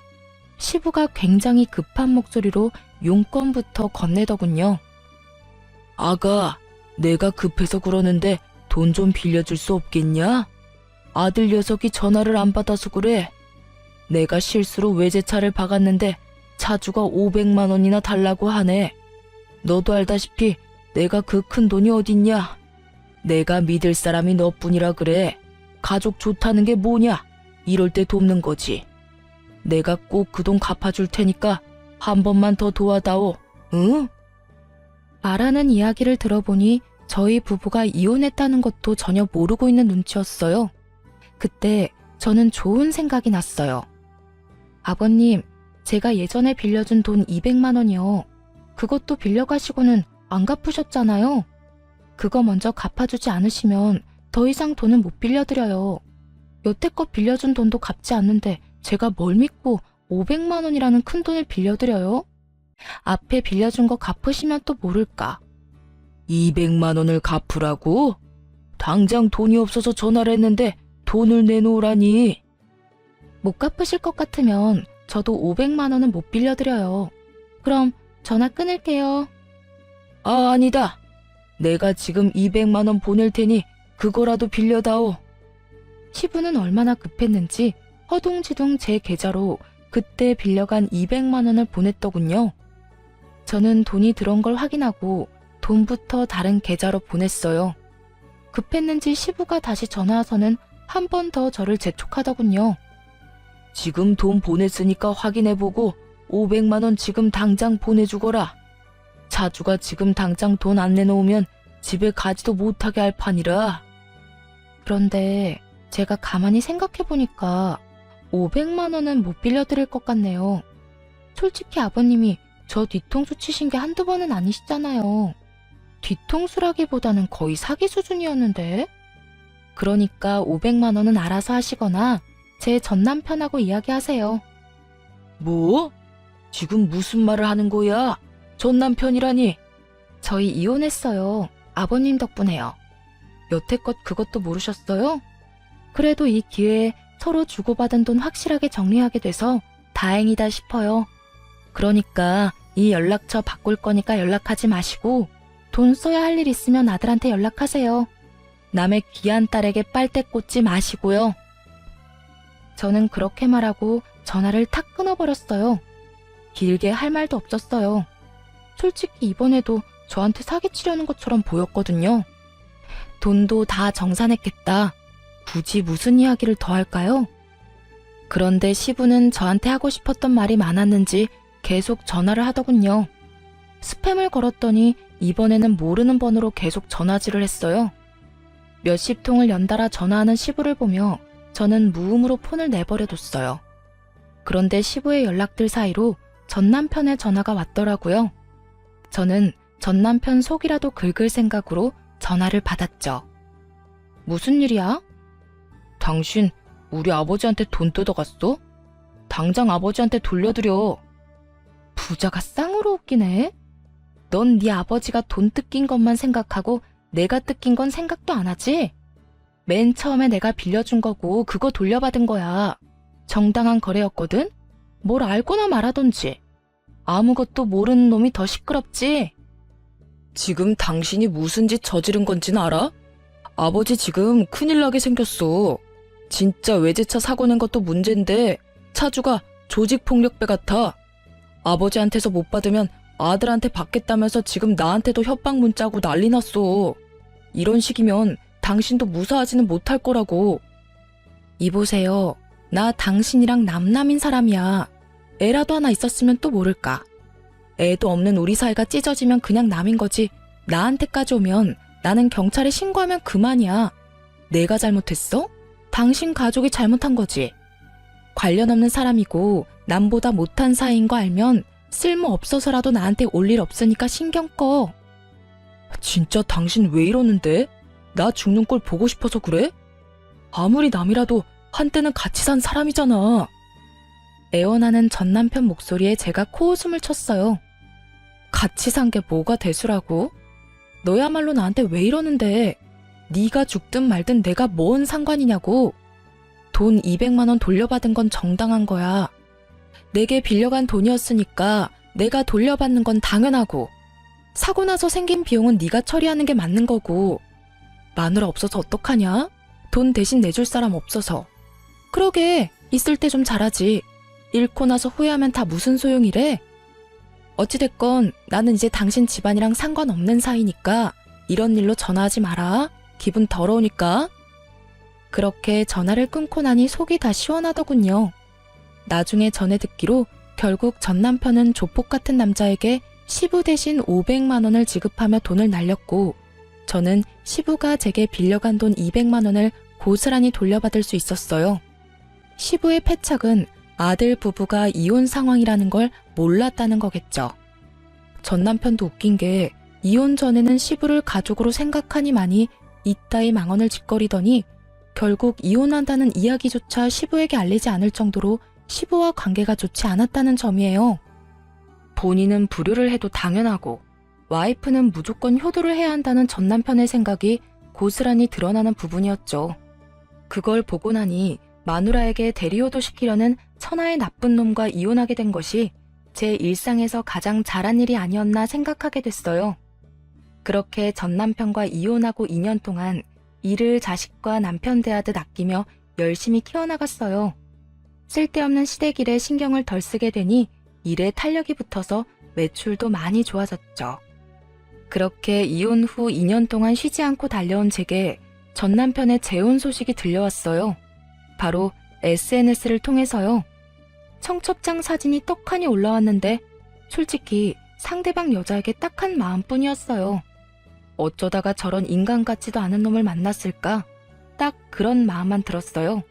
A: 시부가 굉장히 급한 목소리로 용건부터 건네더군요. 아가, 내가 급해서 그러는데 돈 좀 빌려줄 수 없겠냐? 아들 녀석이 전화를 안 받아서 그래. 내가 실수로 외제차를 박았는데 차주가 500만 원이나 달라고 하네. 너도 알다시피 내가 그 큰 돈이 어딨냐? 내가 믿을 사람이 너뿐이라 그래. 가족 좋다는 게 뭐냐? 이럴 때 돕는 거지. 내가 꼭 그 돈 갚아줄 테니까 한 번만 더 도와다오. 응? 말하는 이야기를 들어보니 저희 부부가 이혼했다는 것도 전혀 모르고 있는 눈치였어요. 그때 저는 좋은 생각이 났어요. 아버님, 제가 예전에 빌려준 돈 200만 원이요. 그것도 빌려가시고는 안 갚으셨잖아요. 그거 먼저 갚아주지 않으시면 더 이상 돈은 못 빌려드려요. 여태껏 빌려준 돈도 갚지 않는데 제가 뭘 믿고 500만 원이라는 큰 돈을 빌려드려요? 앞에 빌려준 거 갚으시면 또 모를까. 200만 원을 갚으라고? 당장 돈이 없어서 전화를 했는데 돈을 내놓으라니. 못 갚으실 것 같으면 저도 500만 원은 못 빌려드려요. 그럼 전화 끊을게요. 아, 아니다. 내가 지금 200만 원 보낼 테니 그거라도 빌려다오. 시부는 얼마나 급했는지 허둥지둥 제 계좌로 그때 빌려간 200만 원을 보냈더군요. 저는 돈이 들어온 걸 확인하고 돈부터 다른 계좌로 보냈어요. 급했는지 시부가 다시 전화와서는 한 번 더 저를 재촉하더군요. 지금 돈 보냈으니까 확인해보고 500만 원 지금 당장 보내주거라. 차주가 지금 당장 돈 안 내놓으면 집에 가지도 못하게 할 판이라. 그런데 제가 가만히 생각해보니까 500만 원은 못 빌려드릴 것 같네요. 솔직히 아버님이 저 뒤통수 치신 게 한두 번은 아니시잖아요. 뒤통수라기보다는 거의 사기 수준이었는데. 그러니까 500만 원은 알아서 하시거나 제 전남편하고 이야기하세요. 뭐? 지금 무슨 말을 하는 거야? 전남편이라니? 저희 이혼했어요. 아버님 덕분에요. 여태껏 그것도 모르셨어요? 그래도 이 기회에 서로 주고받은 돈 확실하게 정리하게 돼서 다행이다 싶어요. 그러니까 이 연락처 바꿀 거니까 연락하지 마시고 돈 써야 할 일 있으면 아들한테 연락하세요. 남의 귀한 딸에게 빨대 꽂지 마시고요. 저는 그렇게 말하고 전화를 탁 끊어버렸어요. 길게 할 말도 없었어요. 솔직히 이번에도 저한테 사기치려는 것처럼 보였거든요. 돈도 다 정산했겠다. 굳이 무슨 이야기를 더 할까요? 그런데 시부는 저한테 하고 싶었던 말이 많았는지 계속 전화를 하더군요. 스팸을 걸었더니 이번에는 모르는 번호로 계속 전화질을 했어요. 몇십 통을 연달아 전화하는 시부를 보며 저는 무음으로 폰을 내버려뒀어요. 그런데 시부의 연락들 사이로 전남편의 전화가 왔더라고요. 저는 전남편 속이라도 긁을 생각으로 전화를 받았죠. 무슨 일이야? 당신 우리 아버지한테 돈 뜯어갔어? 당장 아버지한테 돌려드려. 부자가 쌍으로 웃기네. 넌 네 아버지가 돈 뜯긴 것만 생각하고 내가 뜯긴 건 생각도 안 하지? 맨 처음에 내가 빌려준 거고 그거 돌려받은 거야. 정당한 거래였거든? 뭘 알고나 말하던지. 아무것도 모르는 놈이 더 시끄럽지? 지금 당신이 무슨 짓 저지른 건지는 알아? 아버지 지금 큰일 나게 생겼어. 진짜 외제차 사고 낸 것도 문제인데 차주가 조직폭력배 같아. 아버지한테서 못 받으면
B: 아들한테 받겠다면서 지금 나한테도 협박 문자고 난리 났어. 이런 식이면 당신도 무사하지는 못할 거라고. 이보세요. 나 당신이랑 남남인 사람이야. 애라도 하나 있었으면 또 모를까. 애도 없는 우리 사이가 찢어지면 그냥 남인 거지. 나한테까지 오면 나는 경찰에 신고하면 그만이야. 내가 잘못했어? 당신 가족이 잘못한 거지. 관련 없는 사람이고 남보다 못한 사이인 거 알면 쓸모없어서라도 나한테 올 일 없으니까 신경 꺼. 진짜 당신 왜 이러는데? 나 죽는 꼴 보고 싶어서 그래? 아무리 남이라도 한때는 같이 산 사람이잖아. 애원하는 전 남편 목소리에 제가 코웃음을 쳤어요. 같이 산 게 뭐가 대수라고? 너야말로 나한테 왜 이러는데? 네가 죽든 말든 내가 뭔 상관이냐고. 돈 200만 원 돌려받은 건 정당한 거야. 내게 빌려간 돈이었으니까 내가 돌려받는 건 당연하고, 사고 나서 생긴 비용은 네가 처리하는 게 맞는 거고. 마누라 없어서 어떡하냐? 돈 대신 내줄 사람 없어서. 그러게, 있을 때 좀 잘하지. 잃고 나서 후회하면 다 무슨 소용이래? 어찌됐건 나는 이제 당신 집안이랑 상관없는 사이니까 이런 일로 전화하지 마라. 기분 더러우니까. 그렇게 전화를 끊고 나니 속이 다 시원하더군요. 나중에 전해 듣기로 결국 전 남편은 조폭 같은 남자에게 시부 대신 500만 원을 지급하며 돈을 날렸고, 저는 시부가 제게 빌려간 돈 200만 원을 고스란히 돌려받을 수 있었어요. 시부의 패착은 아들 부부가 이혼 상황이라는 걸 몰랐다는 거겠죠. 전 남편도 웃긴 게 이혼 전에는 시부를 가족으로 생각하니만이 이따위 망언을 짓거리더니 결국 이혼한다는 이야기조차 시부에게 알리지 않을 정도로 시부와 관계가 좋지 않았다는 점이에요. 본인은 불효를 해도 당연하고 와이프는 무조건 효도를 해야 한다는 전 남편의 생각이 고스란히 드러나는 부분이었죠. 그걸 보고 나니 마누라에게 대리효도 시키려는 천하의 나쁜 놈과 이혼하게 된 것이 제 일상에서 가장 잘한 일이 아니었나 생각하게 됐어요. 그렇게 전 남편과 이혼하고 2년 동안 일을 자식과 남편 대하듯 아끼며 열심히 키워나갔어요. 쓸데없는 시댁일에 신경을 덜 쓰게 되니 일에 탄력이 붙어서 매출도 많이 좋아졌죠. 그렇게 이혼 후 2년 동안 쉬지 않고 달려온 제게 전 남편의 재혼 소식이 들려왔어요. 바로 SNS를 통해서요. 청첩장 사진이 떡하니 올라왔는데 솔직히 상대방 여자에게 딱한 마음뿐이었어요. 어쩌다가 저런 인간 같지도 않은 놈을 만났을까? 딱 그런 마음만 들었어요.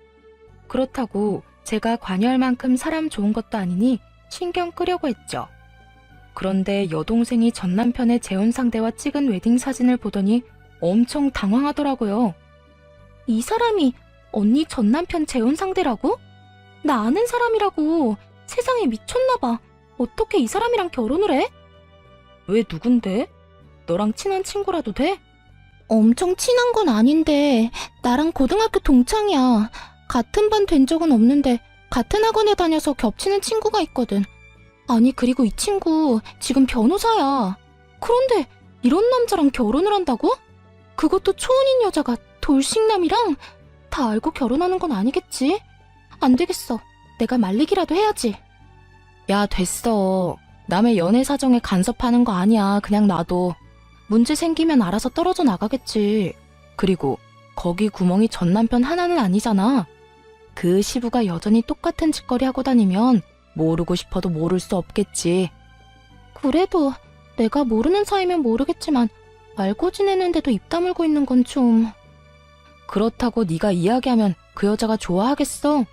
B: 그렇다고 제가 관여할 만큼 사람 좋은 것도 아니니 신경 끄려고 했죠. 그런데 여동생이 전 남편의 재혼 상대와 찍은 웨딩 사진을 보더니 엄청 당황하더라고요. 이 사람이 언니 전 남편 재혼 상대라고? 나 아는 사람이라고. 세상에 미쳤나봐. 어떻게 이 사람이랑 결혼을 해? 왜 누군데? 너랑 친한 친구라도 돼? 엄청 친한 건 아닌데 나랑 고등학교 동창이야. 같은 반 된 적은 없는데 같은 학원에 다녀서 겹치는 친구가 있거든. 아니 그리고 이 친구 지금 변호사야. 그런데 이런 남자랑 결혼을 한다고? 그것도 초혼인 여자가 돌싱남이랑? 다 알고 결혼하는 건 아니겠지? 안 되겠어. 내가 말리기라도 해야지. 야 됐어. 남의 연애 사정에 간섭하는 거 아니야. 그냥 놔둬. 문제 생기면 알아서 떨어져 나가겠지. 그리고 거기 구멍이 전 남편 하나는 아니잖아. 그 시부가 여전히 똑같은 짓거리 하고 다니면 모르고 싶어도 모를 수 없겠지. 그래도 내가 모르는 사이면 모르겠지만 알고 지내는데도 입 다물고 있는 건 좀... 그렇다고 네가 이야기하면 그 여자가 좋아하겠어?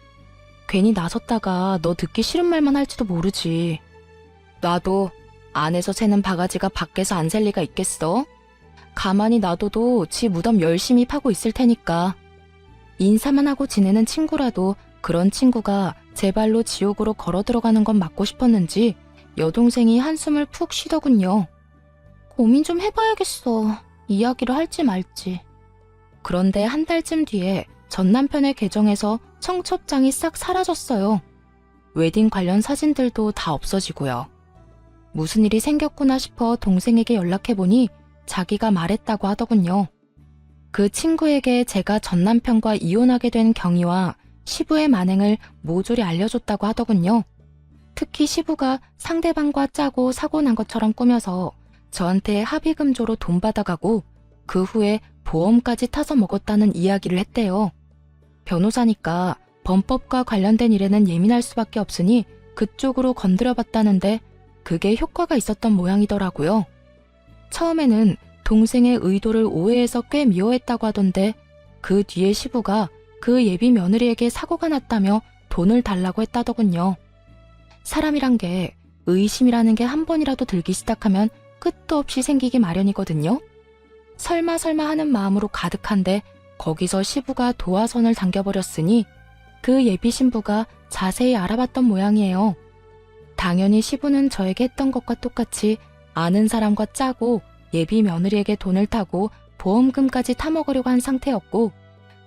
B: 괜히 나섰다가 너 듣기 싫은 말만 할지도 모르지. 나도 안에서 새는 바가지가 밖에서 안 셀 리가 있겠어? 가만히 놔둬도 지 무덤 열심히 파고 있을 테니까. 인사만 하고 지내는 친구라도 그런 친구가 제 발로 지옥으로 걸어 들어가는 건 막고 싶었는지 여동생이 한숨을 푹 쉬더군요. 고민 좀 해봐야겠어. 이야기를 할지 말지. 그런데 한 달쯤 뒤에 전 남편의 계정에서 청첩장이 싹 사라졌어요. 웨딩 관련 사진들도 다 없어지고요. 무슨 일이 생겼구나 싶어 동생에게 연락해보니 자기가 말했다고 하더군요. 그 친구에게 제가 전 남편과 이혼하게 된 경위와 시부의 만행을 모조리 알려줬다고 하더군요.
A: 특히 시부가 상대방과 짜고 사고 난 것처럼 꾸며서 저한테 합의금조로 돈 받아가고 그 후에 보험까지 타서 먹었다는 이야기를 했대요. 변호사니까 범법과 관련된 일에는 예민할 수밖에 없으니 그쪽으로 건드려봤다는데 그게 효과가 있었던 모양이더라고요. 처음에는 동생의 의도를 오해해서 꽤 미워했다고 하던데 그 뒤에 시부가 그 예비 며느리에게 사고가 났다며 돈을 달라고 했다더군요. 사람이란 게 의심이라는 게 한 번이라도 들기 시작하면 끝도 없이 생기기 마련이거든요. 설마 하는 마음으로 가득한데 거기서 시부가 도화선을 당겨버렸으니 그 예비 신부가 자세히 알아봤던 모양이에요. 당연히 시부는 저에게 했던 것과 똑같이 아는 사람과 짜고 예비 며느리에게 돈을 타고 보험금까지 타먹으려고 한 상태였고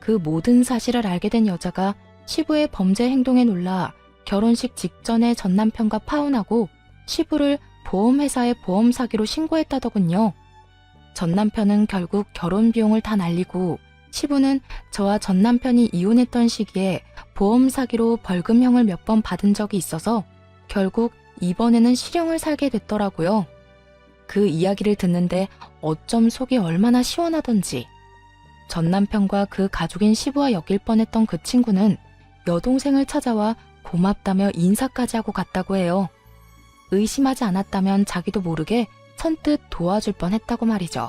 A: 그 모든 사실을 알게 된 여자가 시부의 범죄 행동에 놀라 결혼식 직전에 전 남편과 파혼하고 시부를 보험회사에 보험 사기로 신고했다더군요. 전 남편은 결국 결혼 비용을 다 날리고 시부는 저와 전 남편이 이혼했던 시기에 보험 사기로 벌금형을 몇 번 받은 적이 있어서 결국 이번에는 실형을 살게 됐더라고요. 그 이야기를 듣는데 어쩜 속이 얼마나 시원하던지. 전 남편과 그 가족인 시부와 엮일 뻔했던 그 친구는 여동생을 찾아와 고맙다며 인사까지 하고 갔다고 해요. 의심하지 않았다면 자기도 모르게 선뜻 도와줄 뻔했다고 말이죠.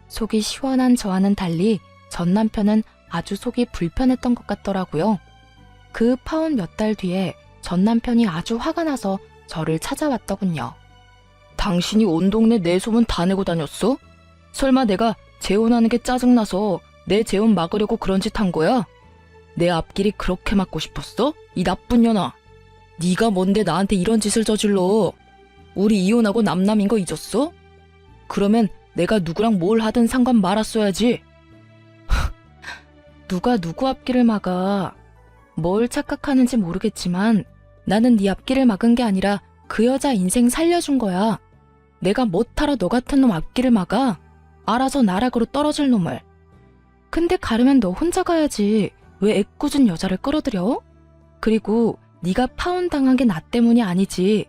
A: 속이 시원한 저와는 달리 전 남편은 아주 속이 불편했던 것 같더라고요. 그 파혼 몇 달 뒤에 전 남편이 아주 화가 나서 저를 찾아왔더군요. 당신이 온 동네 내 소문 다 내고 다녔어? 설마 내가 재혼하는 게 짜증나서 내 재혼 막으려고 그런 짓 한 거야? 내 앞길이 그렇게 막고 싶었어? 이 나쁜 년아. 네가 뭔데 나한테 이런 짓을 저질러? 우리 이혼하고 남남인 거 잊었어? 그러면 내가 누구랑 뭘 하든 상관 말았어야지. 누가 누구 앞길을 막아. 뭘 착각하는지 모르겠지만 나는 네 앞길을 막은 게 아니라 그 여자 인생 살려준 거야. 내가 못하러 너 같은 놈 앞길을 막아? 알아서 나락으로 떨어질 놈을. 근데 가려면 너 혼자 가야지. 왜 애꿎은 여자를 끌어들여? 그리고 네가 파혼당한 게 나 때문이 아니지.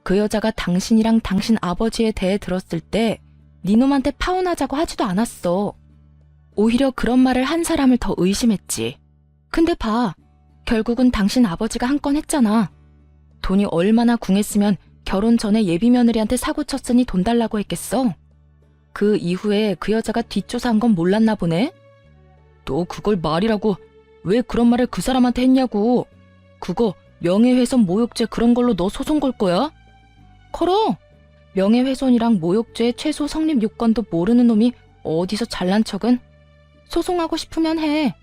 A: 그 여자가 당신이랑 당신 아버지에 대해 들었을 때 네 놈한테 파혼하자고 하지도 않았어. 오히려 그런 말을 한 사람을 더 의심했지. 근데 봐. 결국은 당신 아버지가 한 건 했잖아. 돈이 얼마나 궁했으면 결혼 전에 예비 며느리한테 사고 쳤으니 돈 달라고 했겠어. 그 이후에 그 여자가 뒷조사한 건 몰랐나 보네. 너 그걸 말이라고 왜 그런 말을 그 사람한테 했냐고. 그거 명예훼손 모욕죄 그런 걸로 너 소송 걸 거야? 걸어. 명예훼손이랑 모욕죄 최소 성립 요건도 모르는 놈이 어디서 잘난 척은. 소송하고 싶으면 해.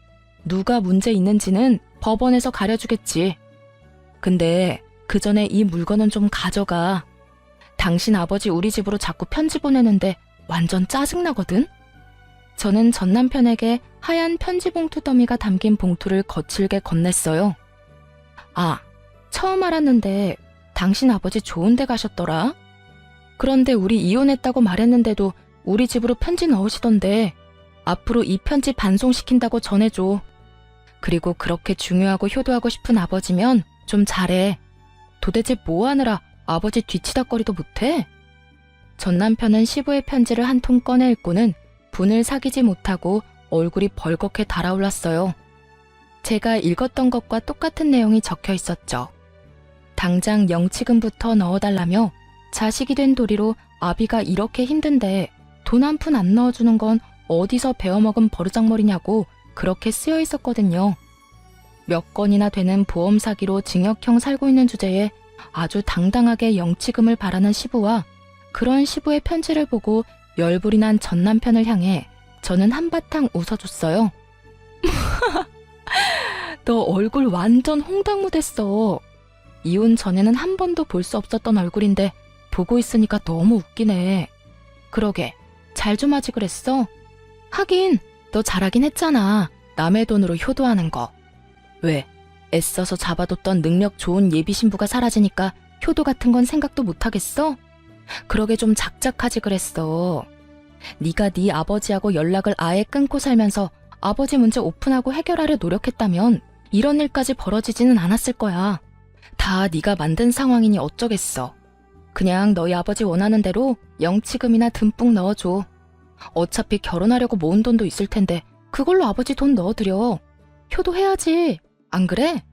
A: 누가 문제 있는지는 법원에서 가려주겠지. 근데 그 전에 이 물건은 좀 가져가. 당신 아버지 우리 집으로 자꾸 편지 보내는데 완전 짜증나거든? 저는 전 남편에게 하얀 편지 봉투 더미가 담긴 봉투를 거칠게 건넸어요. 아, 처음 알았는데 당신 아버지 좋은 데 가셨더라? 그런데 우리 이혼했다고 말했는데도 우리 집으로 편지 넣으시던데 앞으로 이 편지 반송시킨다고 전해줘. 그리고 그렇게 중요하고 효도하고 싶은 아버지면 좀 잘해. 도대체 뭐 하느라 아버지 뒤치다꺼리도 못해? 전 남편은 시부의 편지를 한 통 꺼내 읽고는 분을 사귀지 못하고 얼굴이 벌겋게 달아올랐어요. 제가 읽었던 것과 똑같은 내용이 적혀 있었죠. 당장 영치금부터 넣어달라며 자식이 된 도리로 아비가 이렇게 힘든데 돈 한 푼 안 넣어주는 건 어디서 배워먹은 버르장머리냐고 그렇게 쓰여 있었거든요. 몇 건이나 되는 보험 사기로 징역형 살고 있는 주제에 아주 당당하게 영치금을 바라는 시부와 그런 시부의 편지를 보고 열불이 난 전 남편을 향해 저는 한바탕 웃어줬어요. 너 얼굴 완전 홍당무 됐어. 이혼 전에는 한 번도 볼 수 없었던 얼굴인데 보고 있으니까 너무 웃기네. 그러게, 잘 좀 하지 그랬어? 하긴 너 잘하긴 했잖아. 남의 돈으로 효도하는 거. 왜? 애써서 잡아뒀던 능력 좋은 예비 신부가 사라지니까 효도 같은 건 생각도 못하겠어? 그러게 좀 작작하지 그랬어. 네가 네 아버지하고 연락을 아예 끊고 살면서 아버지 문제 오픈하고 해결하려 노력했다면 이런 일까지 벌어지지는 않았을 거야. 다 네가 만든 상황이니 어쩌겠어. 그냥 너희 아버지 원하는 대로 영치금이나 듬뿍 넣어줘. 어차피 결혼하려고 모은 돈도 있을 텐데 그걸로 아버지 돈 넣어드려. 효도해야지. 안 그래?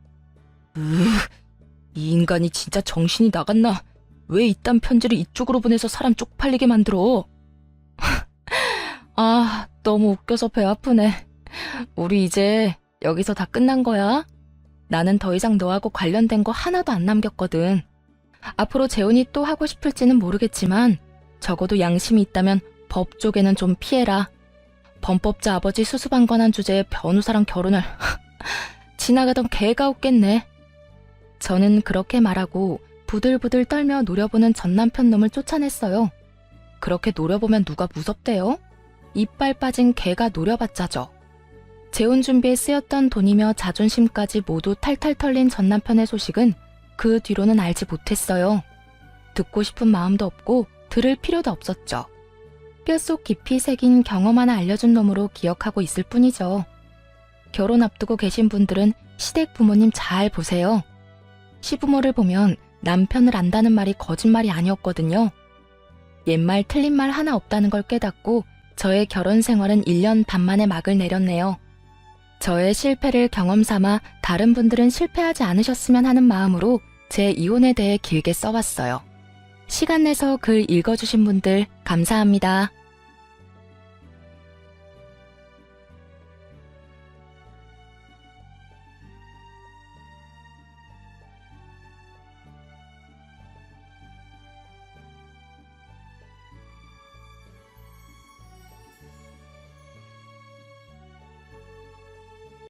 A: 이 인간이 진짜 정신이 나갔나? 왜 이딴 편지를 이쪽으로 보내서 사람 쪽팔리게 만들어? 아, 너무 웃겨서 배 아프네. 우리 이제 여기서 다 끝난 거야? 나는 더 이상 너하고 관련된 거 하나도 안 남겼거든. 앞으로 재훈이 또 하고 싶을지는 모르겠지만 적어도 양심이 있다면 법 쪽에는 좀 피해라. 범법자 아버지 수수방관한 주제에 변호사랑 결혼을 지나가던 개가 웃겠네. 저는 그렇게 말하고 부들부들 떨며 노려보는 전남편 놈을 쫓아냈어요. 그렇게 노려보면 누가 무섭대요? 이빨 빠진 개가 노려봤자죠. 재혼 준비에 쓰였던 돈이며 자존심까지 모두 탈탈 털린 전남편의 소식은 그 뒤로는 알지 못했어요. 듣고 싶은 마음도 없고 들을 필요도 없었죠. 뼛속 깊이 새긴 경험 하나 알려준 놈으로 기억하고 있을 뿐이죠. 결혼 앞두고 계신 분들은 시댁 부모님 잘 보세요. 시부모를 보면 남편을 안다는 말이 거짓말이 아니었거든요. 옛말 틀린 말 하나 없다는 걸 깨닫고 저의 결혼 생활은 1년 반 만에 막을 내렸네요. 저의 실패를 경험 삼아 다른 분들은 실패하지 않으셨으면 하는 마음으로 제 이혼에 대해 길게 써왔어요. 시간 내서 글 읽어주신 분들 감사합니다.